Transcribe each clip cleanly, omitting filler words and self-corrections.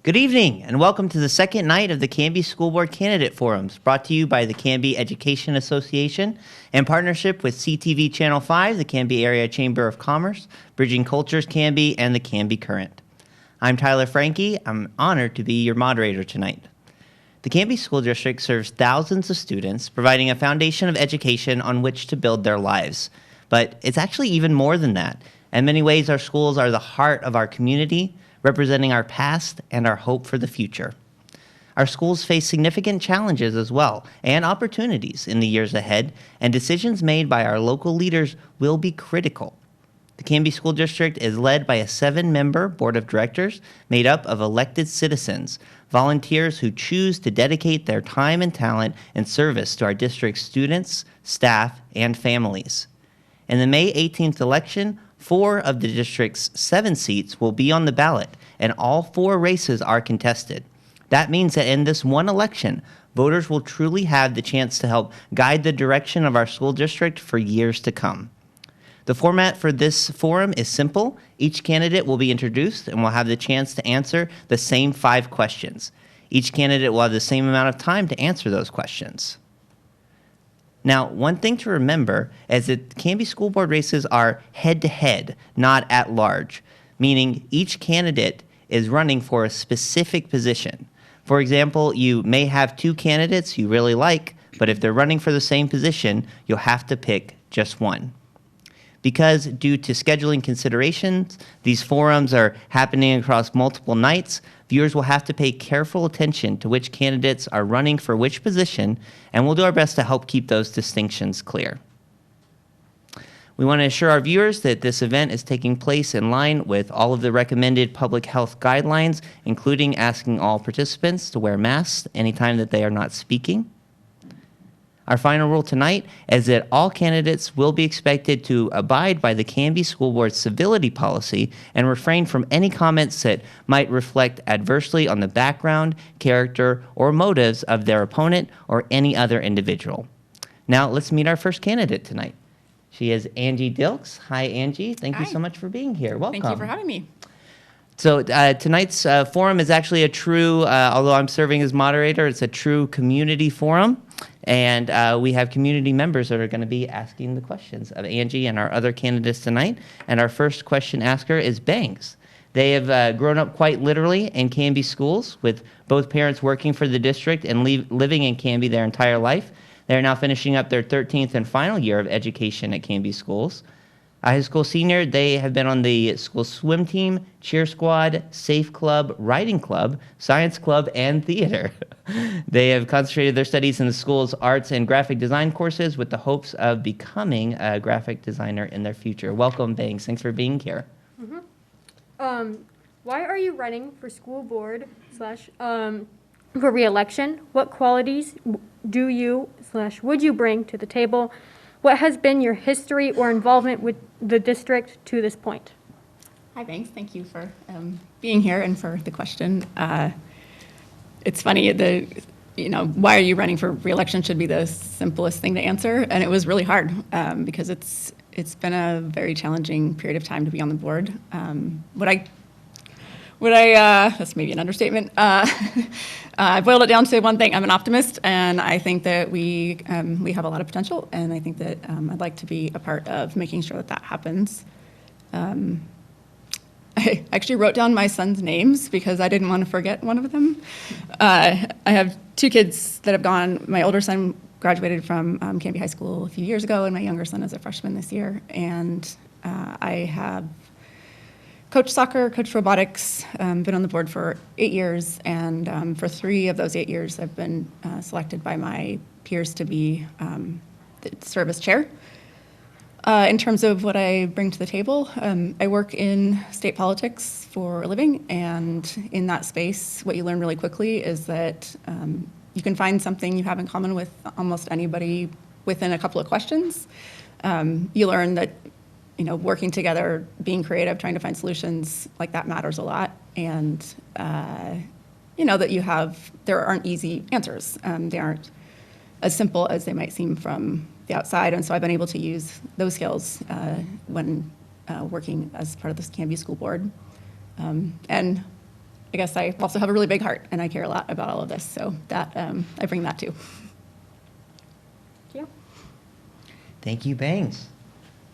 Good evening, and welcome to the second night of the Canby School Board Candidate Forums, brought to you by the Canby Education Association in partnership with CTV Channel 5, the Canby Area Chamber of Commerce, Bridging Cultures Canby, and the Canby Current. I'm Tyler Franke. I'm honored to be your moderator tonight. The Canby School District serves thousands of students, providing a foundation of education on which to build their lives. But it's actually even more than that. In many ways, our schools are the heart of our community, representing our past and our hope for the future. Our schools face significant challenges as well, and opportunities in the years ahead, and decisions made by our local leaders will be critical. The Canby School District is led by a 7-member board of directors made up of elected citizens, volunteers who choose to dedicate their time and talent in service to our district's students, staff, and families. In the May 18th election, 4 of the district's 7 seats will be on the ballot, and all 4 races are contested. That means that in this one election, voters will truly have the chance to help guide the direction of our school district for years to come. The format for this forum is simple. Each candidate will be introduced and will have the chance to answer the same 5 questions. Each candidate will have the same amount of time to answer those questions. Now, one thing to remember is that Canby School Board races are head-to-head, not at large, meaning each candidate is running for a specific position. For example, you may have 2 candidates you really like, but if they're running for the same position, you'll have to pick just one. Because due to scheduling considerations, these forums are happening across multiple nights, viewers will have to pay careful attention to which candidates are running for which position, and we'll do our best to help keep those distinctions clear. We want to assure our viewers that this event is taking place in line with all of the recommended public health guidelines, including asking all participants to wear masks anytime that they are not speaking. Our final rule tonight is that all candidates will be expected to abide by the Canby School Board's civility policy and refrain from any comments that might reflect adversely on the background, character, or motives of their opponent or any other individual. Now, let's meet our first candidate tonight. She is Angie Dilks. Hi, Angie. Thank you so much for being here. Welcome. Thank you for having me. So tonight's forum is actually a true, although I'm serving as moderator, it's a true community forum. And we have community members that are going to be asking the questions of Angie and our other candidates tonight. And our first question asker is Bangs. They have grown up quite literally in Canby schools, with both parents working for the district and living in Canby their entire life. They're now finishing up their 13th and final year of education at Canby schools. A high school senior, they have been on the school swim team, cheer squad, safe club, writing club, science club, and theater. They have concentrated their studies in the school's arts and graphic design courses with the hopes of becoming a graphic designer in their future. Welcome, Bangs. Thanks for being here. Why are you running for school board for reelection? What qualities do you would you bring to the table? What has been your history or involvement with the district to this point? Hi, Banks. Thank you for being here and for the question. It's funny, why are you running for re-election should be the simplest thing to answer, and it was really hard because it's been a very challenging period of time to be on the board. That's maybe an understatement. I boiled it down to one thing. I'm an optimist, and I think that we have a lot of potential, and I think that I'd like to be a part of making sure that happens. I actually wrote down my son's names because I didn't want to forget one of them. I have 2 kids that have gone. My older son graduated from Canby High School a few years ago, and my younger son is a freshman this year. And I have coached soccer, coached robotics, been on the board for 8 years, and for 3 of those 8 years, I've been selected by my peers to be the service chair. In terms of what I bring to the table, I work in state politics for a living, and in that space, what you learn really quickly is that you can find something you have in common with almost anybody within a couple of questions. You learn that working together, being creative, trying to find solutions, like that matters a lot. And, that there aren't easy answers. They aren't as simple as they might seem from the outside. And so I've been able to use those skills when working as part of this Canby School Board. And I guess I also have a really big heart, and I care a lot about all of this, so that I bring that too. Thank you. Thank you, Bangs.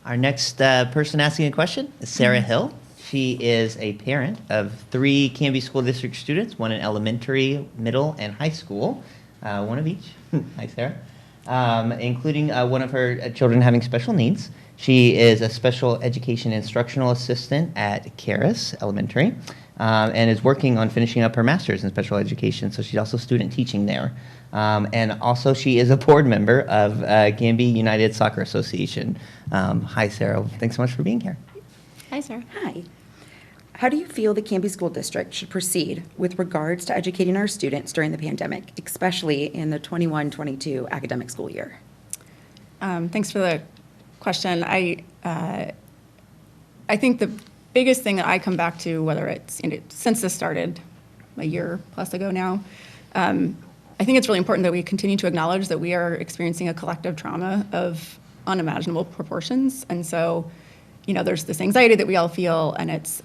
Our next person asking a question is Sarah Hill. She is a parent of 3 Canby School District students, one in elementary, middle, and high school, one of each. Hi, Sarah. Including one of her children having special needs. She is a special education instructional assistant at Karis Elementary and is working on finishing up her master's in special education, so she's also student teaching there. And also she is a board member of Canby United Soccer Association. Hi, Sarah. Thanks so much for being here. Hi, Sarah. Hi. How do you feel the Canby School District should proceed with regards to educating our students during the pandemic, especially in the 21-22 academic school year? Thanks for the question. I think the biggest thing that I come back to, whether it's since this started a year plus ago now, I think it's really important that we continue to acknowledge that we are experiencing a collective trauma of unimaginable proportions, and so, there's this anxiety that we all feel, and it's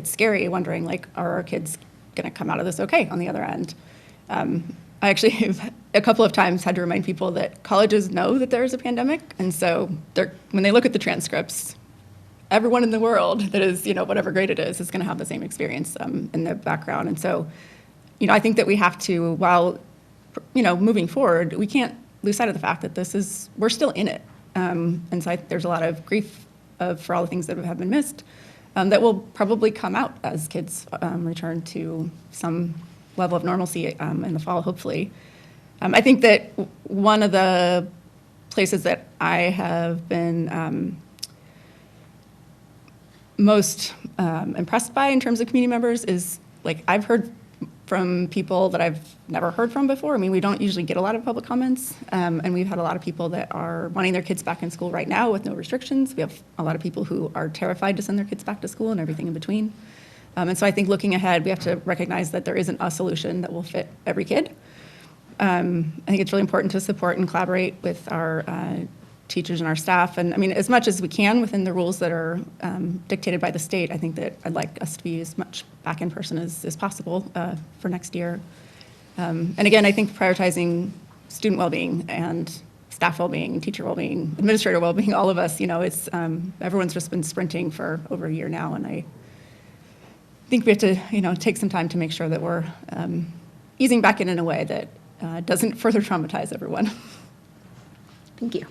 scary, wondering, like, are our kids going to come out of this okay on the other end? I actually have a couple of times had to remind people that colleges know that there is a pandemic, and so when they look at the transcripts, everyone in the world that is, whatever grade it is going to have the same experience in the background. And so, I think that we have to, while, moving forward, we can't lose sight of the fact that we're still in it. And so there's a lot of grief for all the things that have been missed, that will probably come out as kids return to some level of normalcy in the fall, hopefully. I think that one of the places that I have been most impressed by in terms of community members is, like, I've heard from people that I've never heard from before. I mean, we don't usually get a lot of public comments, and we've had a lot of people that are wanting their kids back in school right now with no restrictions. We have a lot of people who are terrified to send their kids back to school and everything in between. And so I think looking ahead, we have to recognize that there isn't a solution that will fit every kid. I think it's really important to support and collaborate with our teachers and our staff. And I mean, as much as we can within the rules that are dictated by the state, I think that I'd like us to be as much back in person as possible for next year. And again, I think prioritizing student well-being and staff well-being, teacher well-being, administrator well-being, all of us, it's everyone's just been sprinting for over a year now. And I think we have to, take some time to make sure that we're easing back in a way that doesn't further traumatize everyone. Thank you.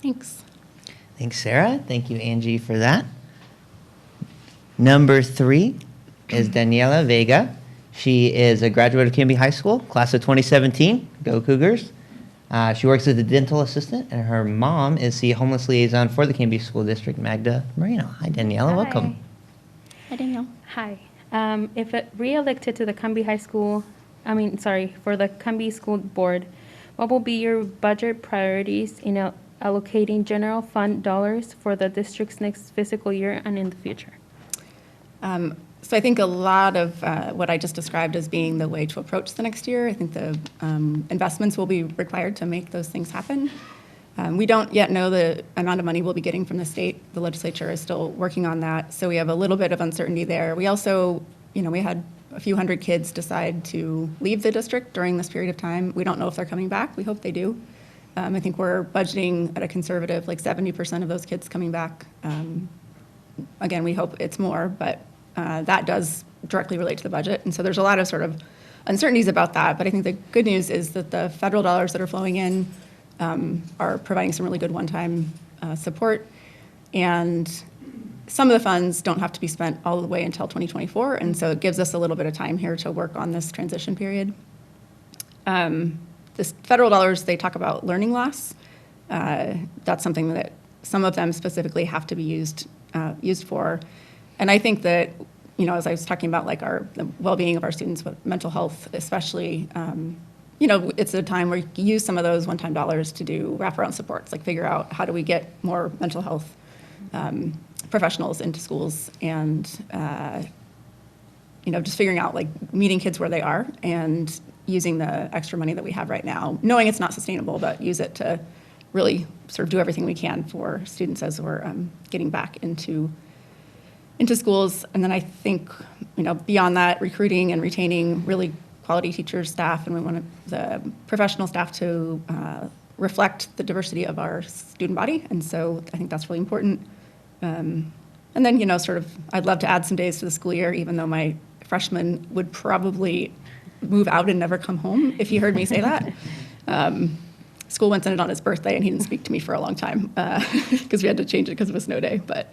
Thanks. Thanks, Sarah. Thank you, Angie, for that. Number 3 is Daniela Vega. She is a graduate of Camby High School, class of 2017. Go Cougars. She works as a dental assistant, and her mom is the homeless liaison for the Canby School District, Magda Marino. Hi, Daniela. Hi. Welcome. Hi, Danielle. Hi. If re-elected to the Camby for the Camby School Board, what will be your budget priorities in allocating general fund dollars for the district's next fiscal year and in the future? So I think a lot of what I just described as being the way to approach the next year. I think the investments will be required to make those things happen. We don't yet know the amount of money we'll be getting from the state. The legislature is still working on that, so we have a little bit of uncertainty there. We also, we had a few hundred kids decide to leave the district during this period of time. We don't know if they're coming back. We hope they do. I think we're budgeting at a conservative, like 70% of those kids coming back. Again, we hope it's more, but that does directly relate to the budget. And so there's a lot of sort of uncertainties about that. But I think the good news is that the federal dollars that are flowing in are providing some really good one-time support. And some of the funds don't have to be spent all the way until 2024. And so it gives us a little bit of time here to work on this transition period. The federal dollars, they talk about learning loss. That's something that some of them specifically have to be used for. And I think that, as I was talking about, like the well-being of our students with mental health, especially, it's a time where you can use some of those one-time dollars to do wraparound supports, like figure out how do we get more mental health professionals into schools and, just figuring out, like, meeting kids where they are and using the extra money that we have right now, knowing it's not sustainable, but use it to really sort of do everything we can for students as we're getting back into into schools. And then I think, beyond that, recruiting and retaining really quality teachers, staff, and we want the professional staff to reflect the diversity of our student body. And so I think that's really important. And then, I'd love to add some days to the school year, even though my freshman would probably move out and never come home if he heard me say that. School went in it on his birthday, and he didn't speak to me for a long time because we had to change it because of a snow day. But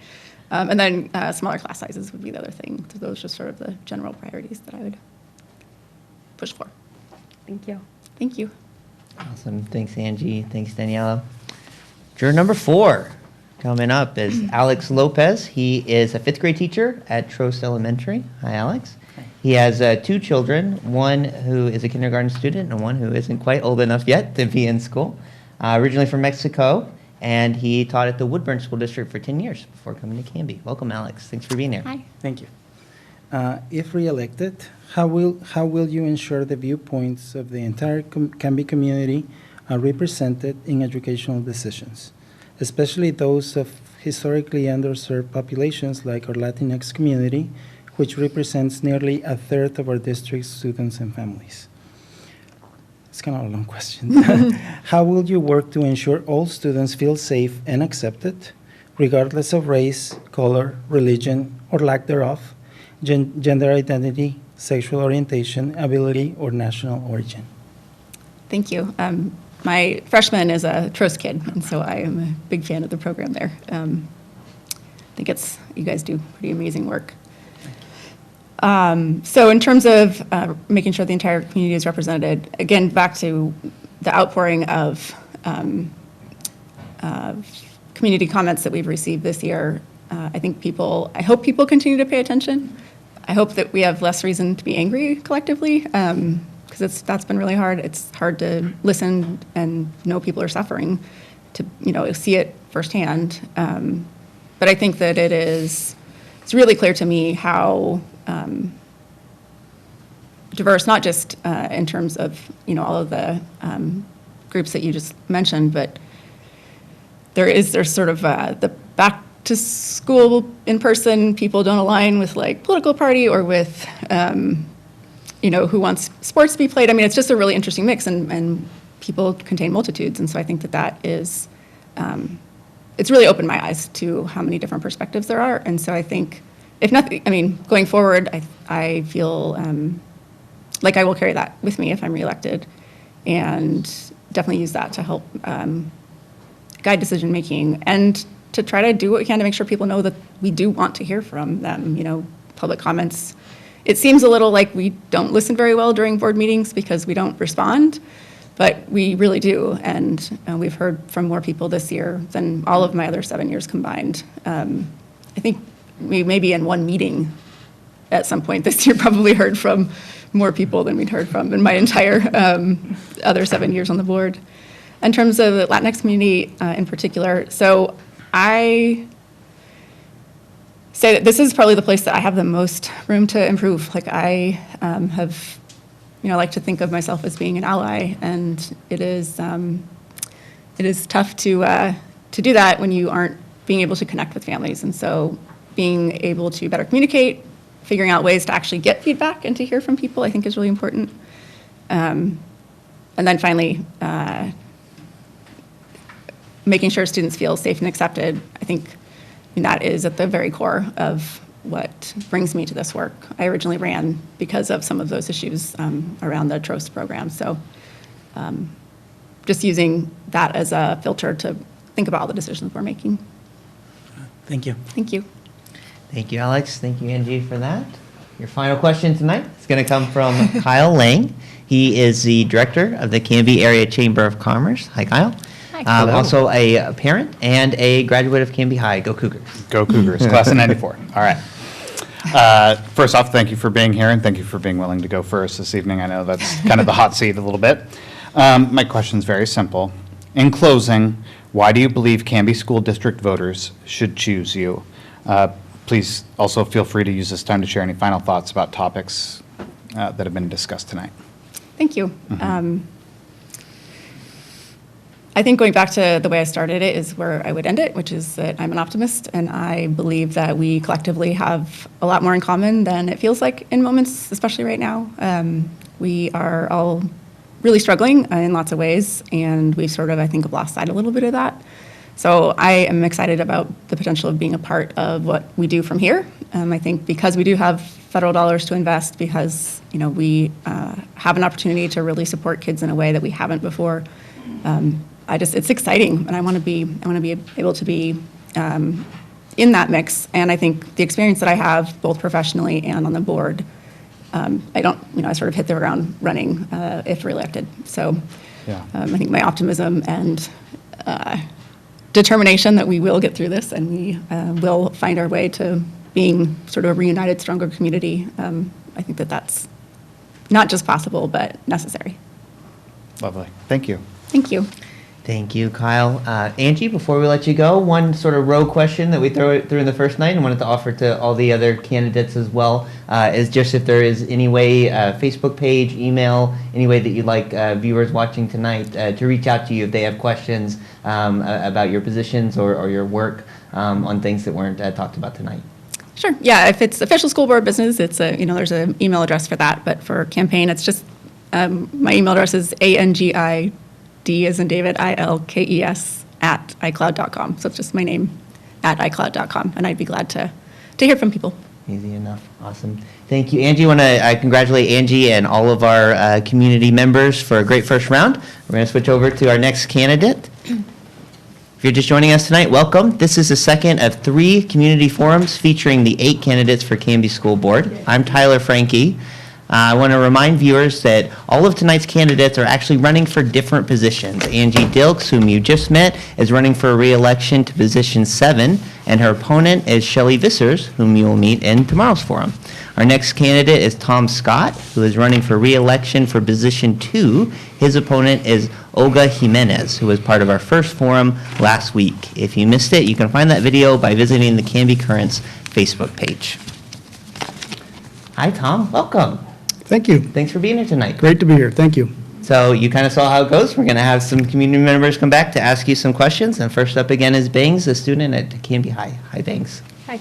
and then smaller class sizes would be the other thing. So those are just sort of the general priorities that I would push for. Thank you. Thank you. Awesome. Thanks, Angie. Thanks, Daniela. Juror number 4 coming up is Alex Lopez. He is a 5th grade teacher at Trost Elementary. Hi, Alex. He has 2 children, one who is a kindergarten student and one who isn't quite old enough yet to be in school. Originally from Mexico, and he taught at the Woodburn School District for 10 years before coming to Camby. Welcome, Alex. Thanks for being here. Hi. Thank you. If reelected, how will you ensure the viewpoints of the entire Camby community are represented in educational decisions, especially those of historically underserved populations like our Latinx community, which represents nearly a third of our district's students and families? It's kind of a long question. How will you work to ensure all students feel safe and accepted, regardless of race, color, religion, or lack thereof, gender identity, sexual orientation, ability, or national origin? Thank you. My freshman is a Trost kid, and so I am a big fan of the program there. I think you guys do pretty amazing work. So in terms of making sure the entire community is represented, again, back to the outpouring of community comments that we've received this year, I hope people continue to pay attention. I hope that we have less reason to be angry collectively, because that's been really hard. It's hard to listen and know people are suffering, to see it firsthand. But I think that it's really clear to me how diverse, not just in terms of all of the groups that you just mentioned, but there's sort of the back to school in person, people don't align with political party or with who wants sports to be played. I mean, it's just a really interesting mix, and people contain multitudes, and so I think that is it's really opened my eyes to how many different perspectives there are. And so I think, if nothing, going forward, I feel like I will carry that with me if I'm reelected, and definitely use that to help guide decision making, and to try to do what we can to make sure people know that we do want to hear from them. Public comments. It seems a little like we don't listen very well during board meetings because we don't respond, but we really do, and we've heard from more people this year than all of my other 7 years combined. I think we maybe in one meeting at some point this year probably heard from more people than we'd heard from in my entire other 7 years on the board. In terms of the Latinx community in particular, so I say that this is probably the place that I have the most room to improve. I have, like to think of myself as being an ally, and it is tough to do that when you aren't being able to connect with families. And so being able to better communicate, figuring out ways to actually get feedback and to hear from people, I think is really important. And then finally, making sure students feel safe and accepted. I think that is at the very core of what brings me to this work. I originally ran because of some of those issues around the Trost program. So just using that as a filter to think about all the decisions we're making. Thank you. Thank you. Thank you, Alex. Thank you, Angie, for that. Your final question tonight is going to come from Kyle Lang. He is the director of the Canby Area Chamber of Commerce. Hi, Kyle. Hi. Also a parent and a graduate of Camby High. Go Cougars. Go Cougars, class of 94. All right. First off, thank you for being here, and thank you for being willing to go first this evening. I know that's kind of the hot seat a little bit. My question's very simple. In closing, why do you believe Camby School District voters should choose you? Please also feel free to use this time to share any final thoughts about topics that have been discussed tonight. Thank you. I think going back to the way I started it is where I would end it, which is that I'm an optimist, and I believe that we collectively have a lot more in common than it feels like in moments, especially right now. We are all really struggling in lots of ways, and we've sort of, I think, lost sight a little bit of that. So I am excited about the potential of being a part of what we do from here. I think because we do have federal dollars to invest, because we have an opportunity to really support kids in a way that we haven't before. It's exciting, and I want to be able to be in that mix. And I think the experience that I have, both professionally and on the board, I sort of hit the ground running if reelected. So Yeah. I think my optimism and determination that we will get through this and we will find our way to being sort of a reunited, stronger community. I think that that's not just possible, but necessary. Lovely. Thank you. Thank you. Thank you, Kyle. Angie, before we let you go, one sort of rogue question that we threw in the first night and wanted to offer to all the other candidates as well is just if there is any way, Facebook page, email, any way that you'd like viewers watching tonight to reach out to you if they have questions about your positions or your work on things that weren't talked about tonight. Sure. Yeah, if it's official school board business, it's there's an email address for that. But for campaign, it's just my email address is ANGID as in David, ILKES @iCloud.com. So it's just my name @iCloud.com, and I'd be glad to hear from people. Easy enough. Awesome. Thank you, Angie. I want to congratulate Angie and all of our community members for a great first round. We're going to switch over to our next candidate. If you're just joining us tonight, welcome. This is the second of 3 community forums featuring the 8 candidates for Camby School Board. I'm Tyler Franke. I want to remind viewers that all of tonight's candidates are actually running for different positions. Angie Dilks, whom you just met, is running for re-election to position 7, and her opponent is Shelley Vissers, whom you will meet in tomorrow's forum. Our next candidate is Tom Scott, who is running for re-election for position 2. His opponent is Olga Jimenez, who was part of our first forum last week. If you missed it, you can find that video by visiting the Canby Currents Facebook page. Hi, Tom. Welcome. Thank you. Thanks for being here tonight. Great to be here. Thank you. So you kind of saw how it goes. We're going to have some community members come back to ask you some questions. And first up again is Bangs, a student at Camby High. Hi, Bangs. Hi.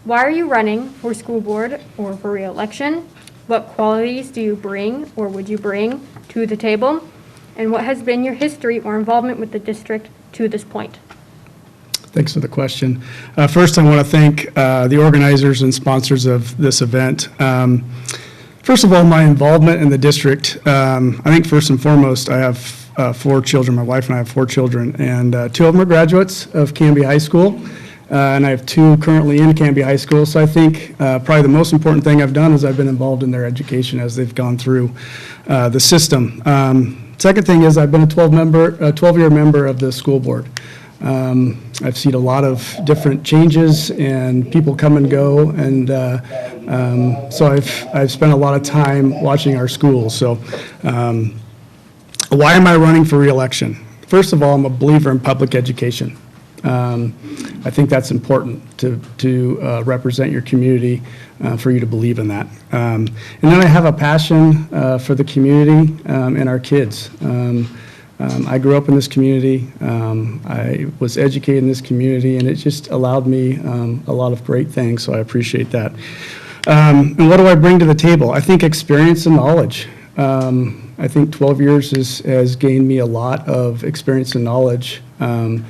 Why are you running for school board or for re-election? What qualities do you bring or would you bring to the table? And what has been your history or involvement with the district to this point? Thanks for the question. First, I want to thank the organizers and sponsors of this event. First of all, my involvement in the district, I think first and foremost, I have 4 children. My wife and I have 4 children, and 2 of them are graduates of Canby High School, and I have 2 currently in Canby High School. So I think probably the most important thing I've done is I've been involved in their education as they've gone through the system. Second thing is I've been a 12-year member of the school board. I've seen a lot of different changes and people come and go, and so I've spent a lot of time watching our schools. So why am I running for re-election? First of all, I'm a believer in public education. I think that's important to represent your community, for you to believe in that. And then I have a passion for the community and our kids. I grew up in this community. I was educated in this community, and it just allowed me a lot of great things, so I appreciate that. And what do I bring to the table? I think experience and knowledge. I think 12 years has gained me a lot of experience and knowledge. I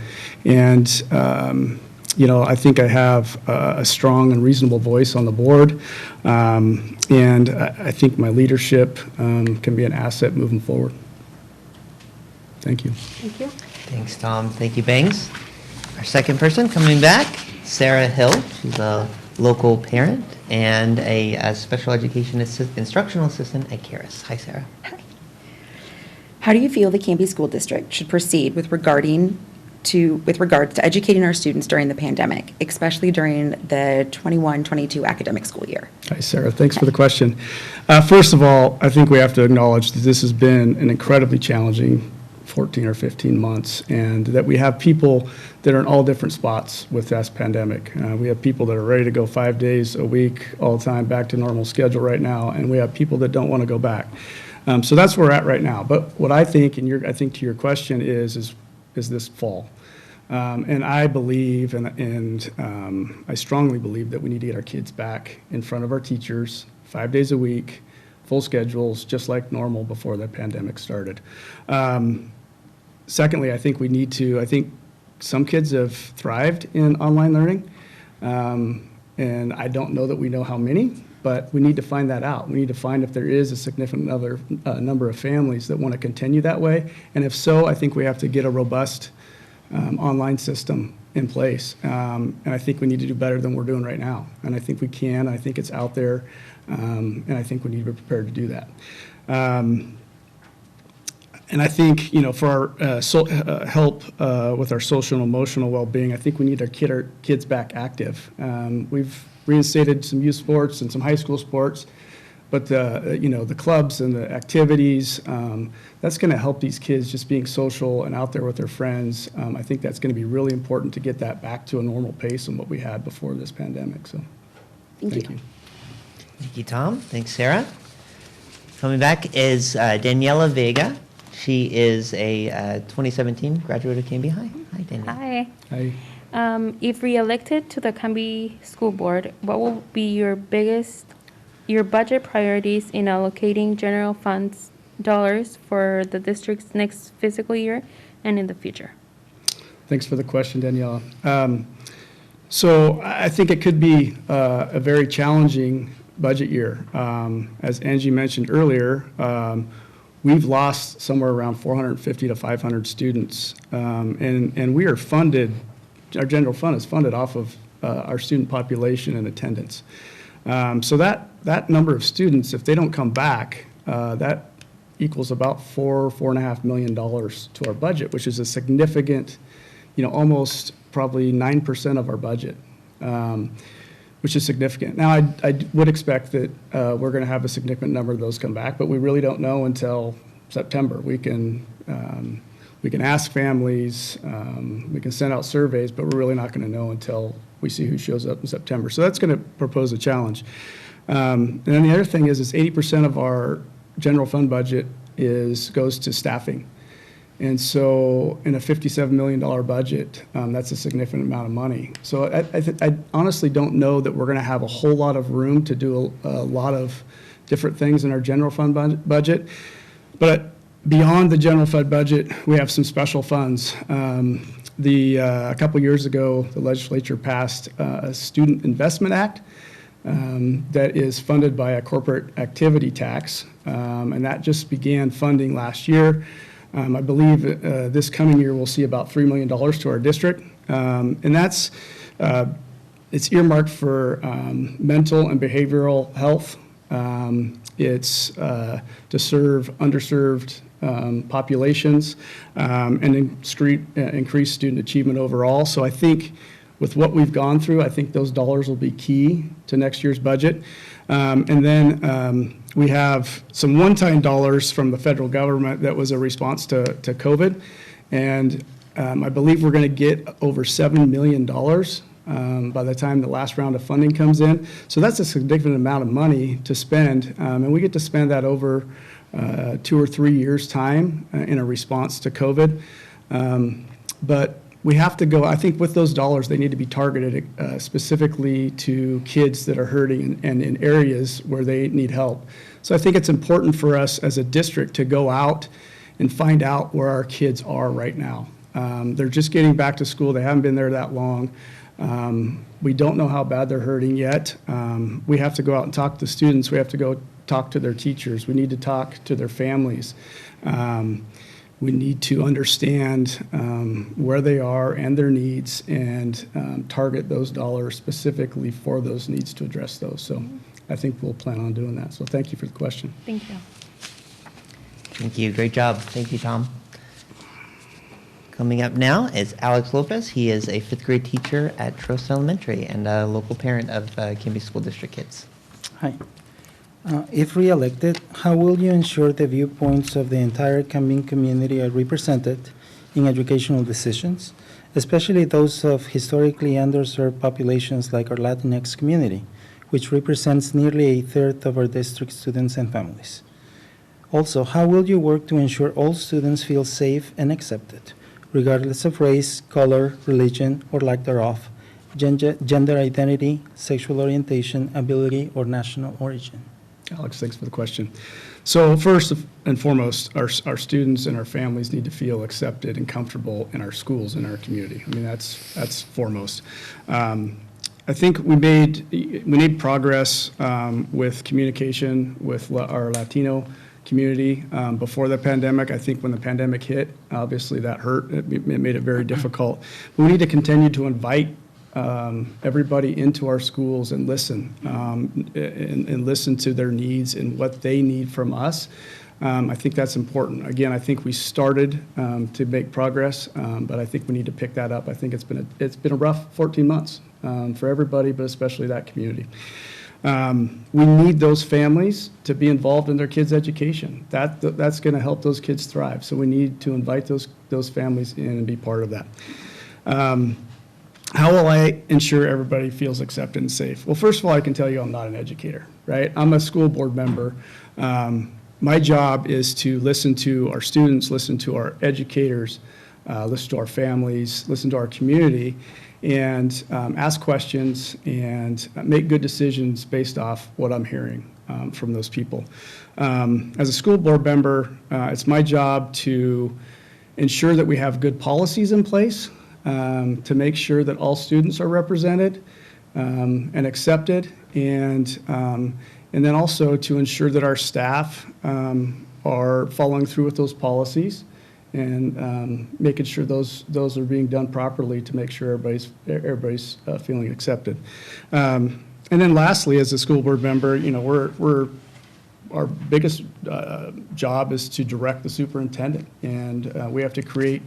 think I have a strong and reasonable voice on the board, and I think my leadership can be an asset moving forward. Thank you. Thank you. Thanks, Tom. Thank you, Bangs. Our second person coming back, Sarah Hill. She's a local parent and a special education instructional assistant at Karis. Hi, Sarah. How do you feel the Canby School District should proceed with regards to educating our students during the pandemic, especially during the 21-22 academic school year? Hi, Sarah. Thanks for the question. First of all, I think we have to acknowledge that this has been an incredibly challenging 14 or 15 months, and that we have people that are in all different spots with this pandemic. We have people that are ready to go 5 days a week all the time back to normal schedule right now, and we have people that don't want to go back. So that's where we're at right now. But what I think, and I think to your question is this fall. And I believe, and I strongly believe that we need to get our kids back in front of our teachers 5 days a week, full schedules, just like normal before the pandemic started. Secondly, I think I think some kids have thrived in online learning. And I don't know that we know how many, but we need to find that out. We need to find if there is a significant number of families that want to continue that way. And if so, I think we have to get a robust online system in place. And I think we need to do better than we're doing right now. And I think we can. I think it's out there. And I think we need to be prepared to do that. And I think, for our help with our social and emotional well-being, I think we need our kids back active. We've reinstated some youth sports and some high school sports, but the clubs and the activities, that's going to help these kids just being social and out there with their friends. I think that's going to be really important to get that back to a normal pace and what we had before this pandemic. So, thank you. Thank you, Tom. Thanks, Sarah. Coming back is Daniela Vega. She is a 2017 graduate of Camby High. Hi, Daniela. Hi. If re-elected to the Camby School Board, what will be your budget priorities in allocating general funds dollars for the district's next fiscal year and in the future? Thanks for the question, Daniela. So I think it could be a very challenging budget year. As Angie mentioned earlier, we've lost somewhere around 450 to 500 students, and we are funded, our general fund is funded off of our student population and attendance. So that number of students, if they don't come back, that equals about $4.5 million to our budget, which is a significant, almost probably 9% of our budget, which is significant. Now, I would expect that we're going to have a significant number of those come back, but we really don't know until September. We can ask families, we can send out surveys, but we're really not going to know until we see who shows up in September. So that's going to propose a challenge. And then the other thing is 80% of our general fund budget goes to staffing. And so in a $57 million budget, that's a significant amount of money. So I honestly don't know that we're going to have a whole lot of room to do a lot of different things in our general fund budget. But beyond the general fund budget, we have some special funds. A couple years ago, the legislature passed a Student Investment Act that is funded by a corporate activity tax, and that just began funding last year. I believe this coming year we'll see about $3 million to our district, and that's it's earmarked for mental and behavioral health. It's to serve underserved populations and increase student achievement overall. So I think with what we've gone through, I think those dollars will be key to next year's budget. And then we have some one-time dollars from the federal government that was a response to COVID. And I believe we're going to get over $7 million by the time the last round of funding comes in. So that's a significant amount of money to spend. And we get to spend that over 2 or 3 years' time in a response to COVID. But we have to go, I think with those dollars, they need to be targeted specifically to kids that are hurting and in areas where they need help. So I think it's important for us as a district to go out and find out where our kids are right now. They're just getting back to school. They haven't been there that long. We don't know how bad they're hurting yet. We have to go out and talk to students. We have to go talk to their teachers. We need to talk to their families. We need to understand where they are and their needs and target those dollars specifically for those needs to address those. So I think we'll plan on doing that. So thank you for the question. Thank you. Thank you. Great job. Thank you, Tom. Coming up now is Alex Lopez. He is a 5th grade teacher at Trost Elementary and a local parent of Camby School District kids. Hi. If re-elected, how will you ensure the viewpoints of the entire Camby community are represented in educational decisions, especially those of historically underserved populations like our Latinx community, which represents nearly a third of our district students and families? Also, how will you work to ensure all students feel safe and accepted, regardless of race, color, religion, or lack thereof, gender identity, sexual orientation, ability, or national origin? Alex, thanks for the question. So first and foremost, our students and our families need to feel accepted and comfortable in our schools and our community. I mean, that's foremost. I think we made progress with communication with our Latino community before the pandemic. I think when the pandemic hit, obviously that hurt. It made it very difficult. But we need to continue to invite everybody into our schools and listen and listen to their needs and what they need from us. I think that's important. Again, I think we started to make progress, but I think we need to pick that up. I think it's been a rough 14 months for everybody, but especially that community. We need those families to be involved in their kids' education. That's going to help those kids thrive. So we need to invite those families in and be part of that. How will I ensure everybody feels accepted and safe? Well, first of all, I can tell you I'm not an educator, right? I'm a school board member. My job is to listen to our students, listen to our educators, listen to our families, listen to our community, and ask questions and make good decisions based off what I'm hearing from those people. As a school board member, it's my job to ensure that we have good policies in place to make sure that all students are represented and accepted, and then also to ensure that our staff are following through with those policies and making sure those are being done properly to make sure everybody's feeling accepted. And then lastly, as a school board member, you know, our biggest job is to direct the superintendent, and we have to create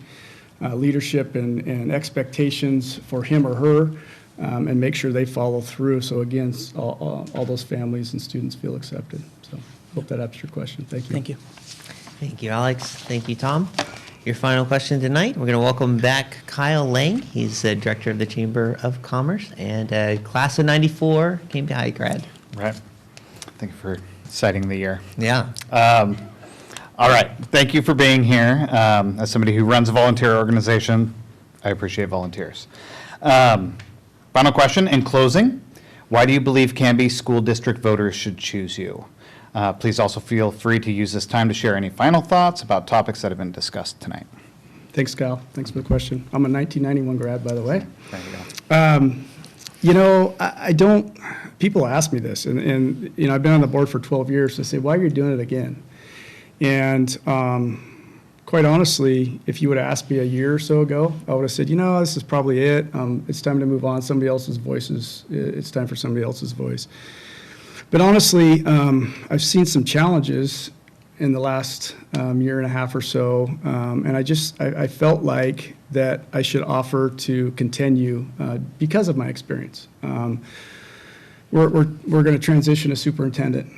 leadership and expectations for him or her, and make sure they follow through. So again, all those families and students feel accepted. So hope that answers your question. Thank you. Thank you. Thank you, Alex. Thank you, Tom. Your final question tonight, we're going to welcome back Kyle Lang. He's the director of the Chamber of Commerce and class of 94 Camby High grad. Right. Thank you for citing the year. Yeah. All right. Thank you for being here. As somebody who runs a volunteer organization, I appreciate volunteers. Final question in closing. Why do you believe Canby School District voters should choose you? Please also feel free to use this time to share any final thoughts about topics that have been discussed tonight. Thanks, Kyle. Thanks for the question. I'm a 1991 grad, by the way. There you go. You know, I don't, people ask me this, and you know, I've been on the board for 12 years. They say, why are you doing it again? And quite honestly, if you would have asked me a year or so ago, I would have said, you know, this is probably it. It's time to move on. Somebody else's voice it's time for somebody else's voice. But honestly, I've seen some challenges in the last year and a half or so, and I felt like that I should offer to continue because of my experience. We're going to transition a superintendent.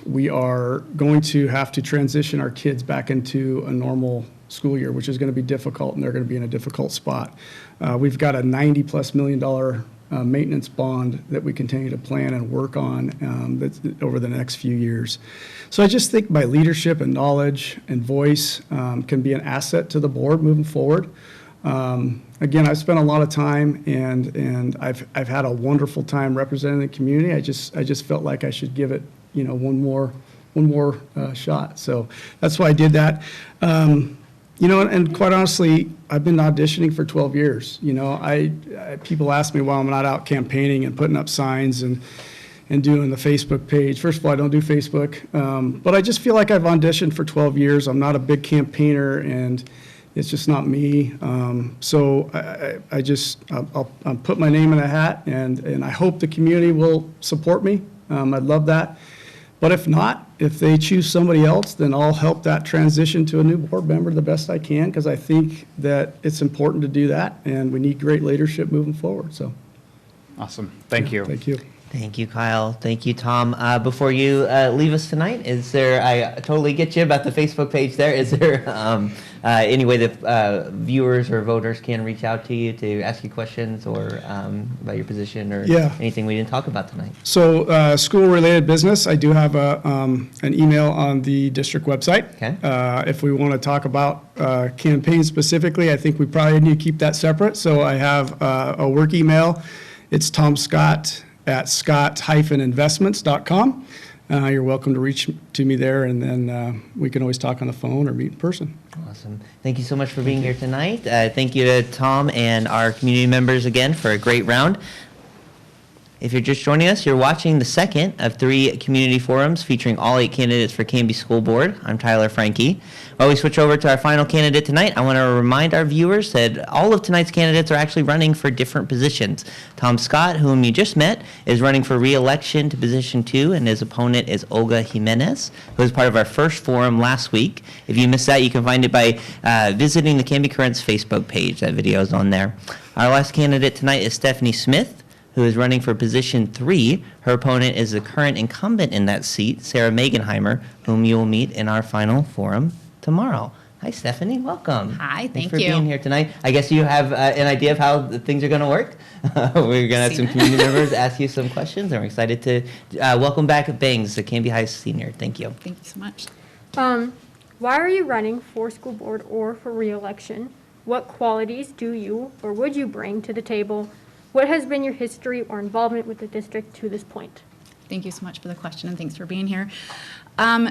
We are going to have to transition our kids back into a normal school year, which is going to be difficult, and they're going to be in a difficult spot. We've got a $90+ million maintenance bond that we continue to plan and work on that's over the next few years. So I just think my leadership and knowledge and voice can be an asset to the board moving forward. Again, I've spent a lot of time, and I've had a wonderful time representing the community. I just felt like I should give it, you know, one more shot. So that's why I did that. You know, and quite honestly, I've been auditioning for 12 years. You know, people ask me why I'm not out campaigning and putting up signs and doing the Facebook page. First of all, I don't do Facebook, but I just feel like I've auditioned for 12 years. I'm not a big campaigner, and it's just not me. So I'll put my name in a hat, and I hope the community will support me. I'd love that. But if not, if they choose somebody else, then I'll help that transition to a new board member the best I can, because I think that it's important to do that, and we need great leadership moving forward. So, Awesome. Thank you. thank you. Thank you, Kyle. Thank you, Tom. Before you leave us tonight, is there, I totally get you about the Facebook page there. Is there any way that viewers or voters can reach out to you to ask you questions or about your position or anything we didn't talk about tonight? So school-related business, I do have an email on the district website. Okay. If we want to talk about campaigns specifically, I think we probably need to keep that separate. So I have a work email. It's tomscott@scott-investments.com. You're welcome to reach to me there, and then we can always talk on the phone or meet in person. Awesome. Thank you so much for being here tonight. Thank you to Tom and our community members again for a great round. If you're just joining us, you're watching the second of 3 community forums featuring all 8 candidates for Canby School Board. I'm Tyler Franke. While we switch over to our final candidate tonight, I want to remind our viewers that all of tonight's candidates are actually running for different positions. Tom Scott, whom you just met, is running for re-election to position 2, and his opponent is Olga Jimenez, who was part of our first forum last week. If you missed that, you can find it by visiting the Camby Currents Facebook page. That video is on there. Our last candidate tonight is Stephanie Smith, who is running for position 3. Her opponent is the current incumbent in that seat, Sarah Megenheimer, whom you will meet in our final forum tomorrow. Hi, Stephanie. Welcome. Hi, Thanks for being here tonight. I guess you have an idea of how things are going to work. We're going to have some community members ask you some questions, and we're excited to welcome back Bangs, the Canby High senior. Thank you. Thank you so much. Why are you running for school board or for re-election? What qualities do you or would you bring to the table? What has been your history or involvement with the district to this point? Thank you so much for the question, and thanks for being here.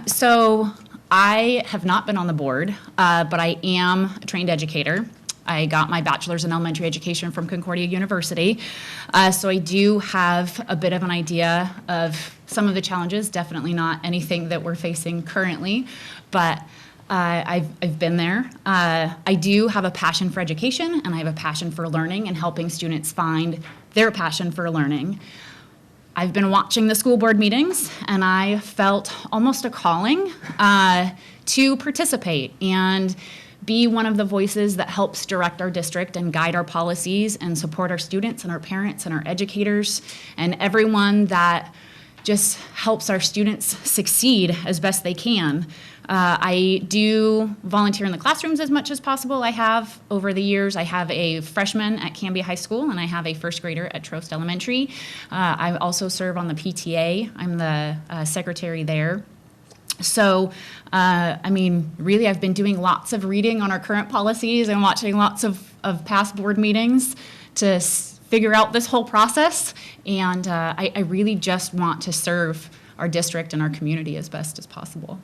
So I have not been on the board, but I am a trained educator. I got my bachelor's in elementary education from Concordia University. So I do have a bit of an idea of some of the challenges, definitely not anything that we're facing currently, but I've been there. I do have a passion for education, and I have a passion for learning and helping students find their passion for learning. I've been watching the school board meetings, and I felt almost a calling to participate and be one of the voices that helps direct our district and guide our policies and support our students and our parents and our educators and everyone that just helps our students succeed as best they can. I do volunteer in the classrooms as much as possible. I have over the years. I have a freshman at Camby High School, and I have a first grader at Trost Elementary. I also serve on the PTA. I'm the secretary there. So, I mean, really, I've been doing lots of reading on our current policies and watching lots of past board meetings to figure out this whole process. And I really just want to serve our district and our community as best as possible.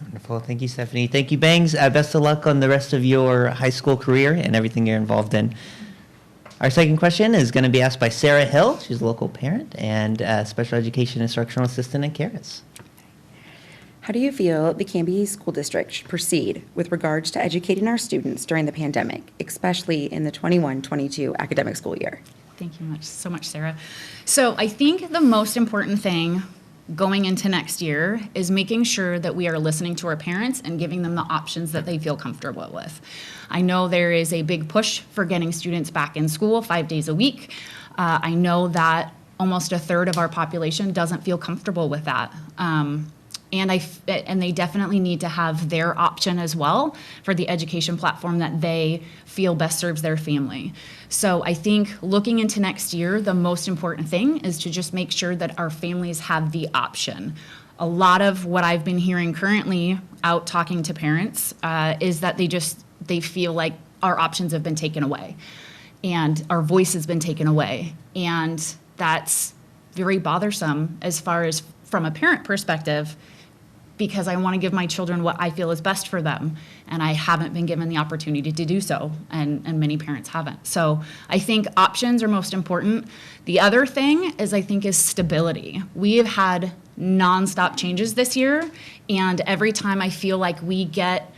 Wonderful. Thank you, Stephanie. Thank you, Bangs. Best of luck on the rest of your high school career and everything you're involved in. Our second question is going to be asked by Sarah Hill. She's a local parent and special education instructional assistant at Caris. How do you feel the Canby School District should proceed with regards to educating our students during the pandemic, especially in the 21-22 academic school year? Thank you so much, Sarah. So I think the most important thing going into next year is making sure that we are listening to our parents and giving them the options that they feel comfortable with. I know there is a big push for getting students back in school 5 days a week. I know that almost a third of our population doesn't feel comfortable with that. And they definitely need to have their option as well for the education platform that they feel best serves their family. So I think looking into next year, the most important thing is to just make sure that our families have the option. A lot of what I've been hearing currently out talking to parents is that they feel like our options have been taken away and our voice has been taken away. And that's very bothersome as far as from a parent perspective, because I want to give my children what I feel is best for them, and I haven't been given the opportunity to do so, and many parents haven't. So I think options are most important. The other thing is stability. We have had nonstop changes this year, and every time I feel like we get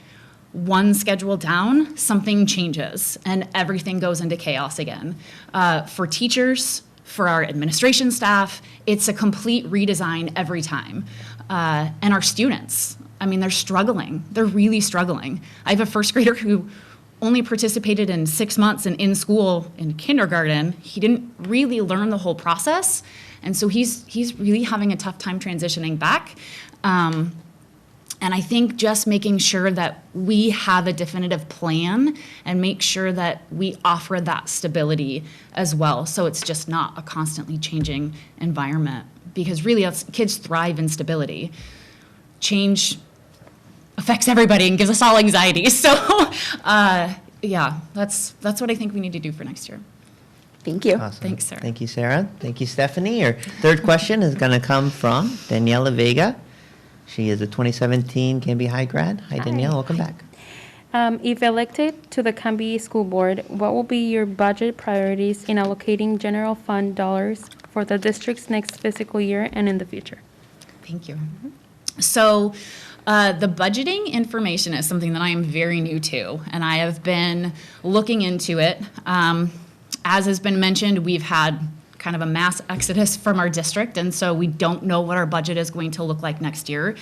one schedule down, something changes, and everything goes into chaos again. For teachers, for our administration staff, it's a complete redesign every time. And our students, I mean, they're struggling. They're really struggling. I have a first grader who only participated in 6 months and in school in kindergarten, he didn't really learn the whole process. And so he's really having a tough time transitioning back. And I think just making sure that we have a definitive plan and make sure that we offer that stability as well. So it's just not a constantly changing environment, because really kids thrive in stability. Change affects everybody and gives us all anxiety. So yeah, that's what I think we need to do for next year. Thank you. Awesome. Thanks, Sarah. Thank you, Sarah. Thank you, Stephanie. Your third question is going to come from Daniela Vega. She is a 2017 Canby High grad. Hi, Danielle. Welcome back. If elected to the Camby School Board, what will be your budget priorities in allocating general fund dollars for the district's next fiscal year and in the future? Thank you. So the budgeting information is something that I am very new to, and I have been looking into it. As has been mentioned, we've had kind of a mass exodus from our district, and so we don't know what our budget is going to look like next year.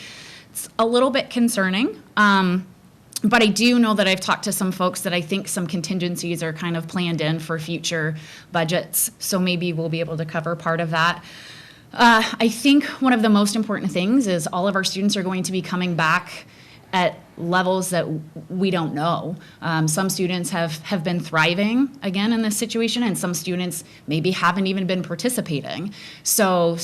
It's a little bit concerning, but I do know that I've talked to some folks that I think some contingencies are kind of planned in for future budgets, so maybe we'll be able to cover part of that. I think one of the most important things is all of our students are going to be coming back at levels that we don't know. Some students have been thriving again in this situation, and some students maybe haven't even been participating. So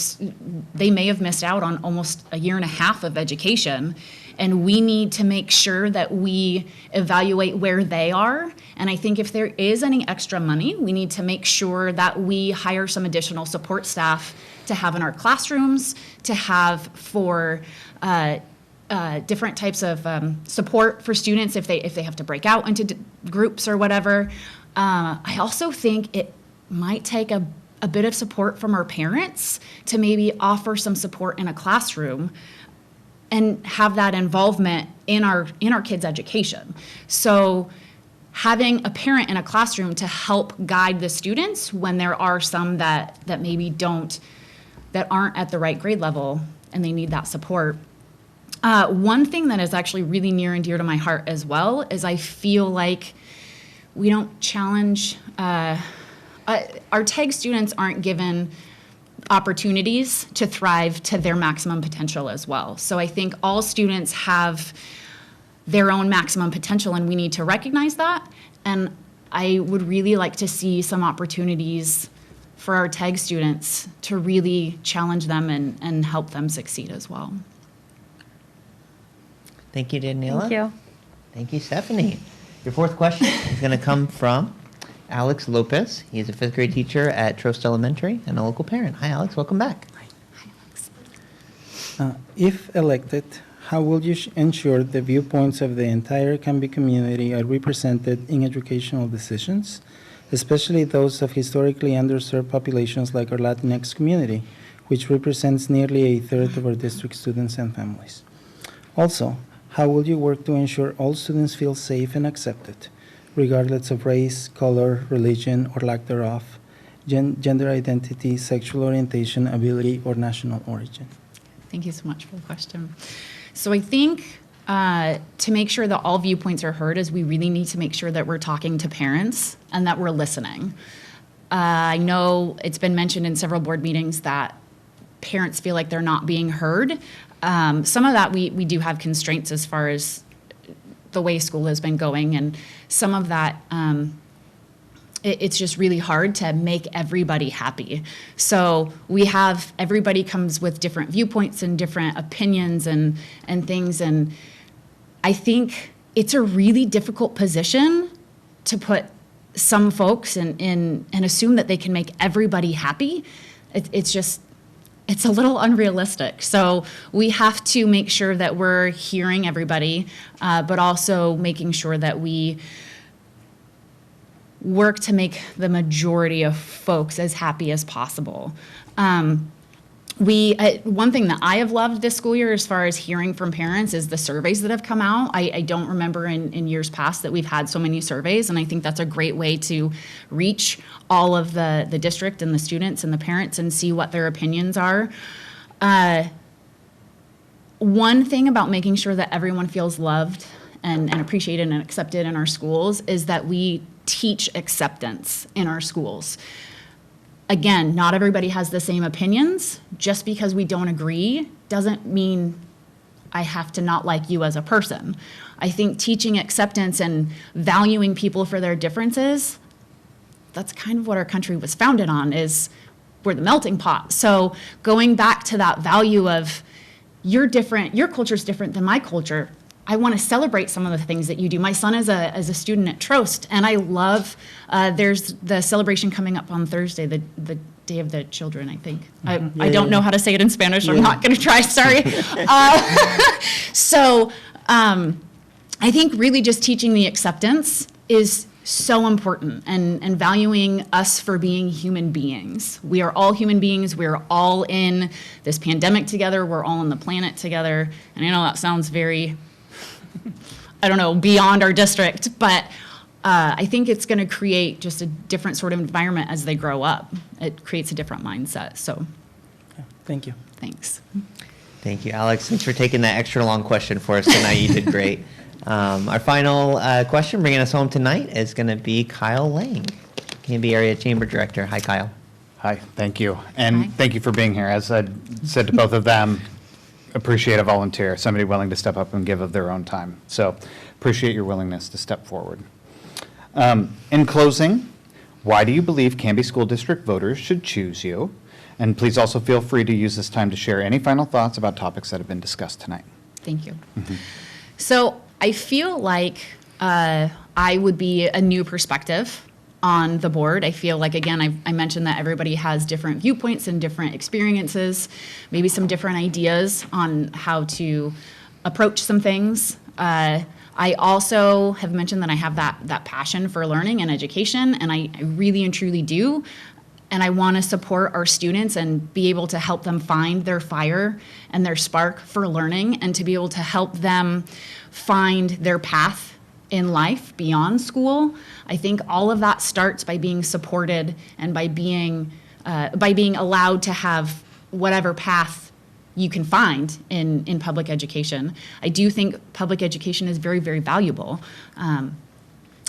they may have missed out on almost a year and a half of education, and we need to make sure that we evaluate where they are. And I think if there is any extra money, we need to make sure that we hire some additional support staff to have in our classrooms, to have for different types of support for students if they have to break out into groups or whatever. I also think it might take a bit of support from our parents to maybe offer some support in a classroom and have that involvement in our kids' education. So having a parent in a classroom to help guide the students when there are some that maybe that aren't at the right grade level and they need that support. One thing that is actually really near and dear to my heart as well is I feel like we don't challenge, our TEG students aren't given opportunities to thrive to their maximum potential as well. So I think all students have their own maximum potential, and we need to recognize that. And I would really like to see some opportunities for our TEG students to really challenge them and help them succeed as well. Thank you, Daniela. Thank you. Thank you, Stephanie. Your fourth question is going to come from Alex Lopez. He is a fifth grade teacher at Trost Elementary and a local parent. Hi, Alex. Welcome back. Hi, Alex. If elected, how will you ensure the viewpoints of the entire Camby community are represented in educational decisions, especially those of historically underserved populations like our Latinx community, which represents nearly a third of our district students and families? Also, how will you work to ensure all students feel safe and accepted, regardless of race, color, religion, or lack thereof, gender identity, sexual orientation, ability, or national origin? Thank you so much for the question. So I think to make sure that all viewpoints are heard is we really need to make sure that we're talking to parents and that we're listening. I know it's been mentioned in several board meetings that parents feel like they're not being heard. Some of that we do have constraints as far as the way school has been going, and some of that it's just really hard to make everybody happy. So we have, everybody comes with different viewpoints and different opinions and things, and I think it's a really difficult position to put some folks in and assume that they can make everybody happy. It's a little unrealistic. So we have to make sure that we're hearing everybody, but also making sure that we work to make the majority of folks as happy as possible. One thing that I have loved this school year as far as hearing from parents is the surveys that have come out. I don't remember in years past that we've had so many surveys, and I think that's a great way to reach all of the district and the students and the parents and see what their opinions are. One thing about making sure that everyone feels loved and appreciated and accepted in our schools is that we teach acceptance in our schools. Again, not everybody has the same opinions. Just because we don't agree doesn't mean I have to not like you as a person. I think teaching acceptance and valuing people for their differences, that's kind of what our country was founded on, is we're the melting pot. So going back to that value of you're different, your culture's different than my culture. I want to celebrate some of the things that you do. My son is a student at Trost, and I love, there's the celebration coming up on Thursday, the Day of the Children, I think. I don't know how to say it in Spanish, so I'm not going to try, sorry. So I think really just teaching the acceptance is so important, and valuing us for being human beings. We are all human beings. We are all in this pandemic together. We're all on the planet together. And I know that sounds very, I don't know, beyond our district, but I think it's going to create just a different sort of environment as they grow up. It creates a different mindset. So Thank you. thanks. Thank you, Alex. Thanks for taking that extra long question for us tonight. You did great. Our final question bringing us home tonight is going to be Kyle Lang, Canby Area Chamber Director. Hi, Kyle. Hi, thank you. And Hi. thank you for being here. As I said to both of them, appreciate a volunteer, somebody willing to step up and give of their own time. So appreciate your willingness to step forward. In closing, why do you believe Canby School District voters should choose you? And please also feel free to use this time to share any final thoughts about topics that have been discussed tonight. Thank you. So I feel like I would be a new perspective on the board. I feel like, again, I mentioned that everybody has different viewpoints and different experiences, maybe some different ideas on how to approach some things. I also have mentioned that I have that passion for learning and education, and I really and truly do. And I want to support our students and be able to help them find their fire and their spark for learning, and to be able to help them find their path in life beyond school. I think all of that starts by being supported and by being allowed to have whatever path you can find in public education. I do think public education is very, very valuable. I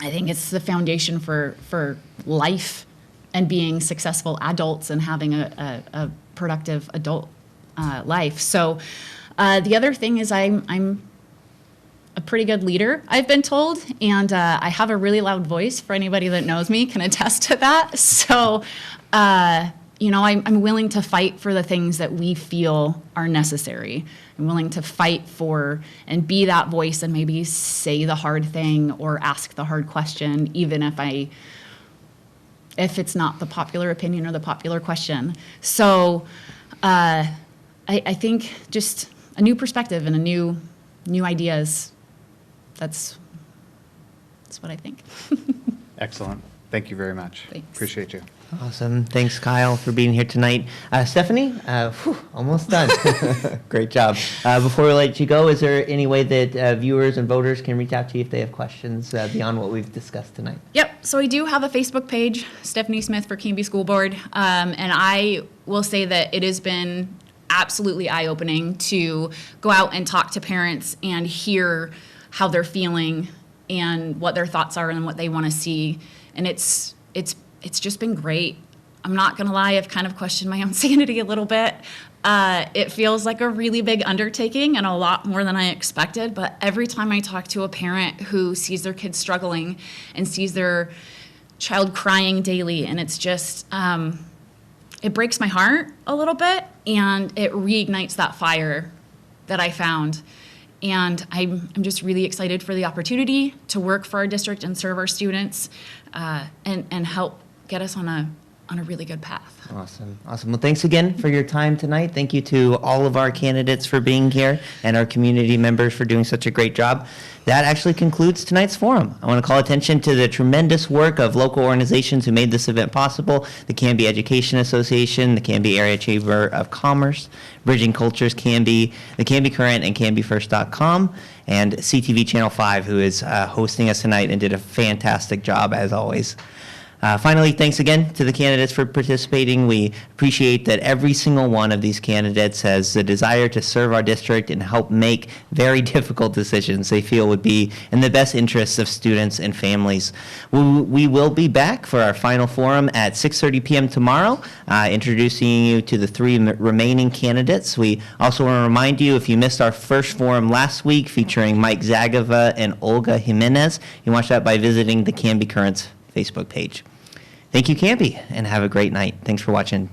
think it's the foundation for life and being successful adults and having a productive adult life. So the other thing is I'm a pretty good leader, I've been told, and I have a really loud voice. For anybody that knows me can attest to that. So, I'm willing to fight for the things that we feel are necessary. I'm willing to fight for and be that voice and maybe say the hard thing or ask the hard question, even if it's not the popular opinion or the popular question. So I think just a new perspective and a new ideas. That's what I think. Excellent. Thank you very much. Thanks. Appreciate you. Awesome. Thanks, Kyle, for being here tonight. Stephanie, almost done. Great job. Before we let you go, is there any way that viewers and voters can reach out to you if they have questions beyond what we've discussed tonight? Yep. So I do have a Facebook page, Stephanie Smith for Canby School Board, and I will say that it has been absolutely eye-opening to go out and talk to parents and hear how they're feeling and what their thoughts are and what they want to see. And it's just been great. I'm not going to lie, I've kind of questioned my own sanity a little bit. It feels like a really big undertaking and a lot more than I expected, but every time I talk to a parent who sees their kid struggling and sees their child crying daily, and it's just, it breaks my heart a little bit, and it reignites that fire that I found. And I'm just really excited for the opportunity to work for our district and serve our students and help get us on a really good path. Awesome. Well, thanks again for your time tonight. Thank you to all of our candidates for being here and our community members for doing such a great job. That actually concludes tonight's forum. I want to call attention to the tremendous work of local organizations who made this event possible: the Canby Education Association, the Canby Area Chamber of Commerce, Bridging Cultures Camby, the Canby Current, and CanbyFirst.com, and CTV Channel 5, who is hosting us tonight and did a fantastic job as always. Finally, thanks again to the candidates for participating. We appreciate that every single one of these candidates has the desire to serve our district and help make very difficult decisions they feel would be in the best interests of students and families. We will be back for our final forum at 6:30 p.m. tomorrow, introducing you to the three remaining candidates. We also want to remind you, if you missed our first forum last week featuring Mike Zagava and Olga Jimenez, you can watch that by visiting the Canby Currents Facebook page. Thank you, Camby, and have a great night. Thanks for watching.